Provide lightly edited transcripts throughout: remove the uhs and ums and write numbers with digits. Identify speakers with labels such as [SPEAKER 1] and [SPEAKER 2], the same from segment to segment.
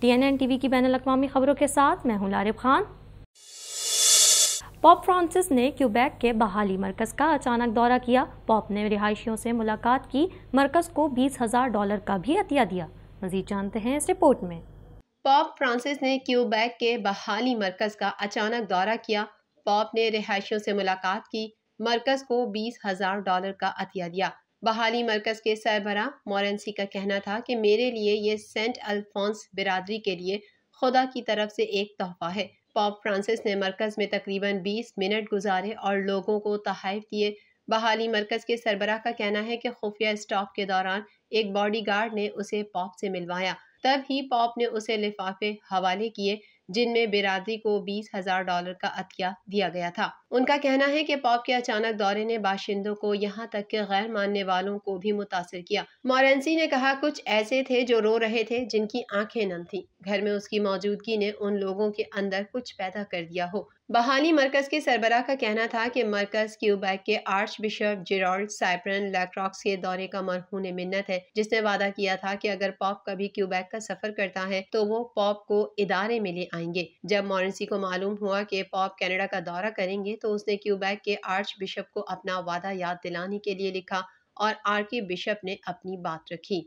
[SPEAKER 1] TNN TV کی بین الاقوامی خبروں کے ساتھ میں ہوں لارب خان۔ پوپ فرانسس نے کیوبیک کے بحالی مرکز کا اچانک دورہ کیا۔ پوپ نے رہائشیوں سے ملاقات کی، مرکز کو $20,000 کا بھی عطیہ دیا۔ مزید جانتے ہیں اس رپورٹ میں۔
[SPEAKER 2] پوپ فرانسس نے کیوبیک کے بحالی مرکز کا اچانک دورہ کیا۔ پوپ نے رہائشیوں سے ملاقات کی، مرکز کو $20,000 کا عطیہ دیا۔ بحالی مرکز کے سربراہ مورنسی کا کہنا تھا کہ میرے لیے یہ سینٹ الفونس برادری کے لیے خدا کی طرف سے ایک تحفہ ہے۔ پوپ فرانسس نے مرکز میں تقریباً 20 منٹ گزارے اور لوگوں کو تحائف دیے۔ بحالی مرکز کے سربراہ کا کہنا ہے کہ خفیہ اسٹاپ کے دوران ایک باڈی گارڈ نے اسے پوپ سے ملوایا، تب ہی پوپ نے اسے لفافے حوالے کیے جن میں برادری کو $20,000 کا عطیہ دیا گیا تھا۔ ان کا کہنا ہے کہ پوپ کے اچانک دورے نے باشندوں کو یہاں تک کہ غیر ماننے والوں کو بھی متاثر کیا۔ مورنسی نے کہا کچھ ایسے تھے جو رو رہے تھے جن کی آنکھیں نم تھیں۔ گھر میں اس کی موجودگی نے ان لوگوں کے اندر کچھ پیدا کر دیا ہو۔ بحالی مرکز کے سربراہ کا کہنا تھا کہ مرکز کیوبیک کے آرچ بشپ جیرالڈ سائپرن لیکراکس کے دورے کا مرہون منت ہے، جس نے وعدہ کیا تھا کہ اگر پوپ کبھی کیوبیک کا سفر کرتا ہے تو وہ پوپ کو ادارے میں لے آئیں گے۔ جب مورنسی کو معلوم ہوا کہ پوپ کینیڈا کا دورہ کریں گے تو اس نے کیوبیک کے آرچ بشپ کو اپنا وعدہ یاد دلانے کے لیے لکھا اور آرکی بشپ نے اپنی بات رکھی۔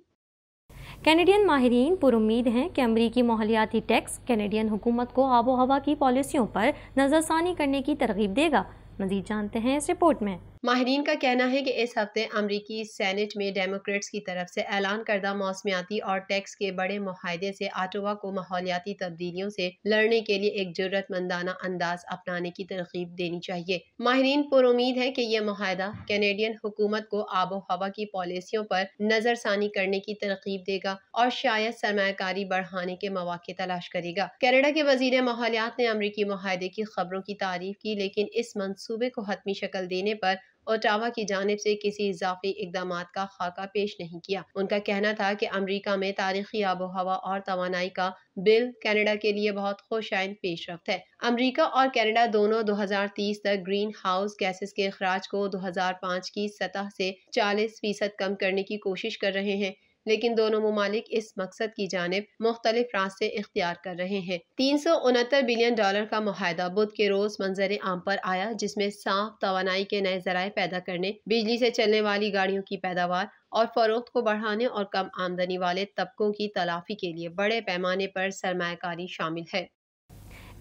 [SPEAKER 1] کینیڈین ماہرین پر امید ہیں کہ امریکی ماحولیاتی ٹیکس کینیڈین حکومت کو آب و ہوا کی پالیسیوں پر نظر ثانی کرنے کی ترغیب دے گا۔ مزید جانتے ہیں اس رپورٹ میں۔
[SPEAKER 2] ماہرین کا کہنا ہے کہ اس ہفتے امریکی سینٹ میں ڈیموکریٹس کی طرف سے اعلان کردہ موسمیاتی اور ٹیکس کے بڑے معاہدے سے آٹوا کو ماحولیاتی تبدیلیوں سے لڑنے کے لیے ایک جرأت مندانہ انداز اپنانے کی ترغیب دینی چاہیے۔ ماہرین پر امید ہے کہ یہ معاہدہ کینیڈین حکومت کو آب و ہوا کی پالیسیوں پر نظر ثانی کرنے کی ترغیب دے گا اور شاید سرمایہ کاری بڑھانے کے مواقع تلاش کرے گا۔ کینیڈا کے وزیر ماحولیات نے امریکی معاہدے کی خبروں کی تعریف کی، لیکن اس منصوبے کو حتمی شکل دینے پر اوٹاوا کی جانب سے کسی اضافی اقدامات کا خاکہ پیش نہیں کیا۔ ان کا کہنا تھا کہ امریکہ میں تاریخی آب و ہوا اور توانائی کا بل کینیڈا کے لیے بہت خوش آئند پیش رفت ہے۔ امریکہ اور کینیڈا دونوں 2030 تک گرین ہاؤس گیسز کے اخراج کو 2005 کی سطح سے 40% کم کرنے کی کوشش کر رہے ہیں، لیکن دونوں ممالک اس مقصد کی جانب مختلف راستے اختیار کر رہے ہیں۔ $369 بلین کا معاہدہ بدھ کے روز منظر عام پر آیا، جس میں صاف توانائی کے نئے ذرائع پیدا کرنے، بجلی سے چلنے والی گاڑیوں کی پیداوار اور فروخت کو بڑھانے اور کم آمدنی والے طبقوں کی تلافی کے لیے بڑے پیمانے پر سرمایہ کاری شامل ہے۔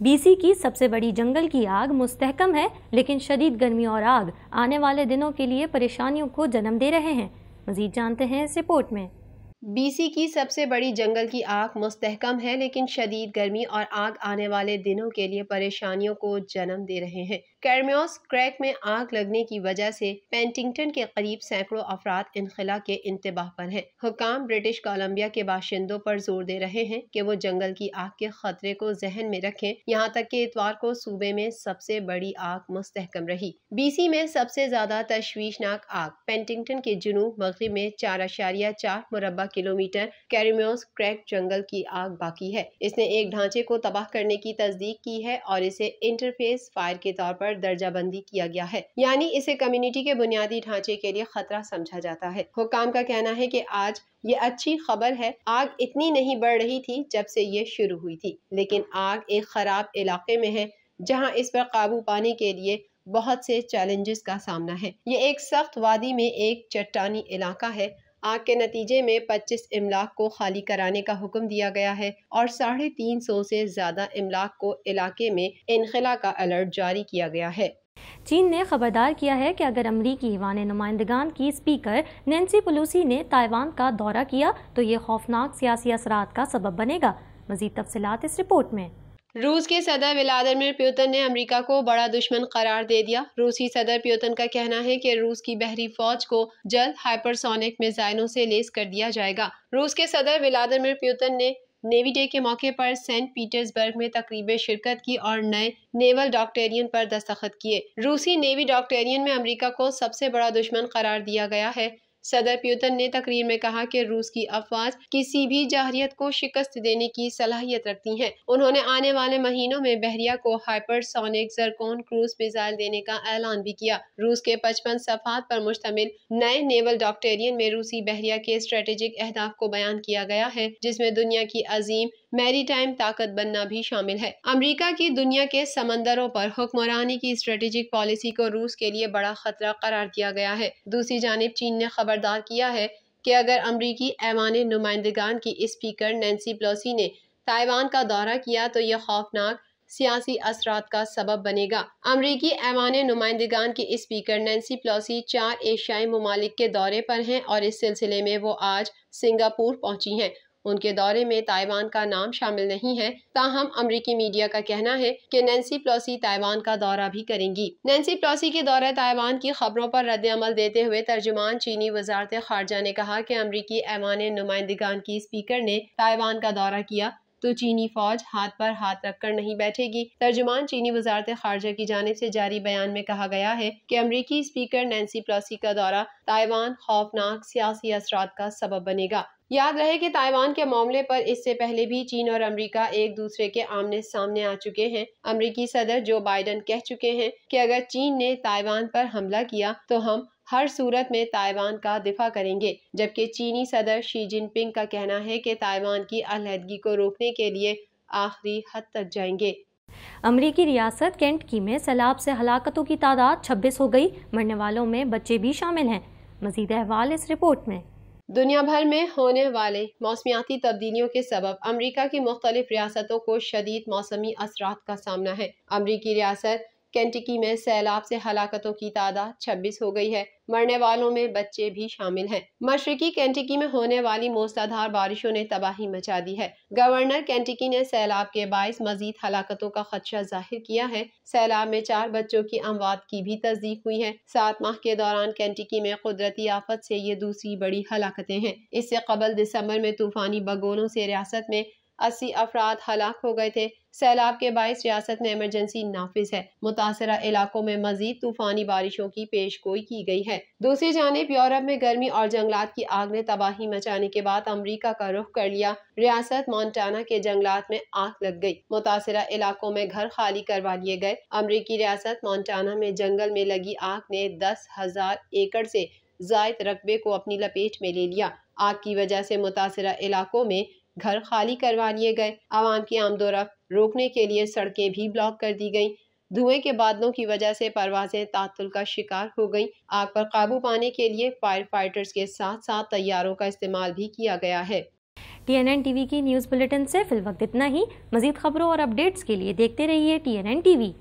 [SPEAKER 1] BC کی سب سے بڑی جنگل کی آگ مستحکم ہے، لیکن شدید گرمی اور آگ آنے والے دنوں کے لیے پریشانیوں کو جنم دے رہے ہیں۔ مزید جانتے ہیں اس رپورٹ میں۔
[SPEAKER 2] BC کی سب سے بڑی جنگل کی آگ مستحکم ہے، لیکن شدید گرمی اور آگ آنے والے دنوں کے لیے پریشانیوں کو جنم دے رہے ہیں۔ کیرمیوس کریک میں آگ لگنے کی وجہ سے پینٹنگٹن کے قریب سینکڑوں افراد انخلا کے انتباہ پر ہیں۔ حکام برٹش کولمبیا کے باشندوں پر زور دے رہے ہیں کہ وہ جنگل کی آگ کے خطرے کو ذہن میں رکھیں، یہاں تک کہ اتوار کو صوبے میں سب سے بڑی آگ مستحکم رہی۔ BC میں سب سے زیادہ تشویشناک آگ پینٹنگٹن کے جنوب مغرب میں 4.4 مربع کلومیٹر کیرمیوس کریک جنگل کی آگ باقی ہے۔ اس نے ایک ڈھانچے کو تباہ کرنے کی تصدیق کی ہے اور اسے انٹرفیس فائر کے طور پر درجہ بندی کیا گیا ہے، یعنی اسے کمیونٹی کے بنیادی ڈھانچے کے لیے خطرہ سمجھا جاتا ہے۔ حکام کا کہنا ہے کہ آج یہ اچھی خبر ہے، آگ اتنی نہیں بڑھ رہی تھی جب سے یہ شروع ہوئی تھی، لیکن آگ ایک خراب علاقے میں ہے جہاں اس پر قابو پانے کے لیے بہت سے چیلنجز کا سامنا ہے۔ یہ ایک سخت وادی میں ایک چٹانی علاقہ ہے۔ آگ کے نتیجے میں 25 املاک کو خالی کرانے کا حکم دیا گیا ہے اور 350 سے زیادہ املاک کو علاقے میں انخلا کا الرٹ جاری کیا گیا ہے۔
[SPEAKER 1] چین نے خبردار کیا ہے کہ اگر امریکی ایوان نمائندگان کی اسپیکر نینسی پیلوسی نے تائیوان کا دورہ کیا تو یہ خوفناک سیاسی اثرات کا سبب بنے گا۔ مزید تفصیلات اس رپورٹ میں۔
[SPEAKER 2] روس کے صدر ولادیمیر پوتن نے امریکہ کو بڑا دشمن قرار دے دیا۔ روسی صدر پوتن کا کہنا ہے کہ روس کی بحری فوج کو جلد ہائپرسونک میزائلوں سے لیس کر دیا جائے گا۔ روس کے صدر ولادیمیر پوتن نے نیوی ڈے کے موقع پر سینٹ پیٹرز برگ میں تقریب میں شرکت کی اور نئے نیول ڈاکٹرین پر دستخط کیے۔ روسی نیوی ڈاکٹرین میں امریکہ کو سب سے بڑا دشمن قرار دیا گیا ہے۔ صدر پوتن نے تقریر میں کہا کہ روس کی افواج کسی بھی جارحیت کو شکست دینے کی صلاحیت رکھتی ہیں۔ انہوں نے آنے والے مہینوں میں بحریہ کو ہائپر سونک زرکون کروز میزائل دینے کا اعلان بھی کیا۔ روس کے 55 صفحات پر مشتمل نئے نیول ڈاکٹرین میں روسی بحریہ کے اسٹریٹجک اہداف کو بیان کیا گیا ہے، جس میں دنیا کی عظیم میری ٹائم طاقت بننا بھی شامل ہے۔ امریکہ کی دنیا کے سمندروں پر حکمرانی کی اسٹریٹجک پالیسی کو روس کے لیے بڑا خطرہ قرار دیا گیا ہے۔ دوسری جانب چین نے خبردار کیا ہے کہ اگر امریکی ایوان نمائندگان کی اسپیکر نینسی پیلوسی نے تائیوان کا دورہ کیا تو یہ خوفناک سیاسی اثرات کا سبب بنے گا۔ امریکی ایوان نمائندگان کی اسپیکر نینسی پیلوسی 4 ایشیائی ممالک کے دورے پر ہیں اور اس سلسلے میں وہ آج سنگاپور پہنچی ہیں۔ ان کے دورے میں تائیوان کا نام شامل نہیں ہے، تاہم امریکی میڈیا کا کہنا ہے کہ نینسی پیلوسی تائیوان کا دورہ بھی کریں گی۔ نینسی پیلوسی کے دورہ تائیوان کی خبروں پر رد عمل دیتے ہوئے ترجمان چینی وزارت خارجہ نے کہا کہ امریکی ایوان نمائندگان کی اسپیکر نے تائیوان کا دورہ کیا تو چینی فوج ہاتھ پر ہاتھ رکھ کر نہیں بیٹھے گی۔ ترجمان چینی وزارت خارجہ کی جانب سے جاری بیان میں کہا گیا ہے کہ امریکی اسپیکر نینسی پیلوسی کا دورہ تائیوان خوفناک سیاسی اثرات کا سبب بنے گا۔ یاد رہے کہ تائیوان کے معاملے پر اس سے پہلے بھی چین اور امریکہ ایک دوسرے کے آمنے سامنے آ چکے ہیں۔ امریکی صدر جو بائیڈن کہہ چکے ہیں کہ اگر چین نے تائیوان پر حملہ کیا تو ہم ہر صورت میں تائیوان کا دفاع کریں گے، جبکہ چینی صدر شی جن پنگ کا کہنا ہے کہ تائیوان کی علیحدگی کو روکنے کے لیے آخری حد تک جائیں گے۔
[SPEAKER 1] امریکی ریاست کینٹکی میں سیلاب سے ہلاکتوں کی تعداد 26 ہو گئی، مرنے والوں میں بچے بھی شامل ہیں۔ مزید احوال اس رپورٹ میں۔
[SPEAKER 2] دنیا بھر میں ہونے والے موسمیاتی تبدیلیوں کے سبب امریکہ کی مختلف ریاستوں کو شدید موسمی اثرات کا سامنا ہے۔ امریکی ریاست کینٹکی میں سیلاب سے ہلاکتوں کی تعداد 26 ہو گئی ہے، مرنے والوں میں بچے بھی شامل ہیں۔ مشرقی کینٹکی میں ہونے والی موسلادھار بارشوں نے تباہی مچا دی ہے۔ گورنر کینٹکی نے سیلاب کے باعث مزید ہلاکتوں کا خدشہ ظاہر کیا ہے۔ سیلاب میں 4 بچوں کی اموات کی بھی تصدیق ہوئی ہے۔ 7 ماہ کے دوران کینٹکی میں قدرتی آفت سے یہ دوسری بڑی ہلاکتیں ہیں۔ اس سے قبل دسمبر میں طوفانی بگولوں سے ریاست میں 80 افراد ہلاک ہو گئے تھے۔ سیلاب کے باعث ریاست میں ایمرجنسی نافذ ہے۔ متاثرہ علاقوں میں مزید طوفانی بارشوں کی پیش گوئی کی گئی ہے۔ دوسری جانب یورپ میں گرمی اور جنگلات کی آگ نے تباہی مچانے کے بعد امریکہ کا رخ کر لیا۔ ریاست مونٹانا کے جنگلات میں آگ لگ گئی۔ متاثرہ علاقوں میں گھر خالی کروا لیے گئے۔ امریکی ریاست مونٹانا میں جنگل میں لگی آگ نے 10,000 ایکڑ سے زائد رقبے کو اپنی لپیٹ میں لے لیا۔ آگ کی وجہ سے متاثرہ علاقوں میں گھر خالی کروا لیے گئے۔ عوام کی آمد و رفت روکنے کے لیے سڑکیں بھی بلاک کر دی گئیں۔ دھوئیں کے بادلوں کی وجہ سے پروازیں تعطل کا شکار ہو گئیں۔ آگ پر قابو پانے کے لیے فائر فائٹرز کے ساتھ ساتھ طیاروں کا استعمال بھی کیا گیا ہے۔
[SPEAKER 1] TNN TV کی نیوز بلیٹن سے فی الوقت اتنا ہی۔ مزید خبروں اور اپڈیٹس کے لیے دیکھتے رہیے TNN TV۔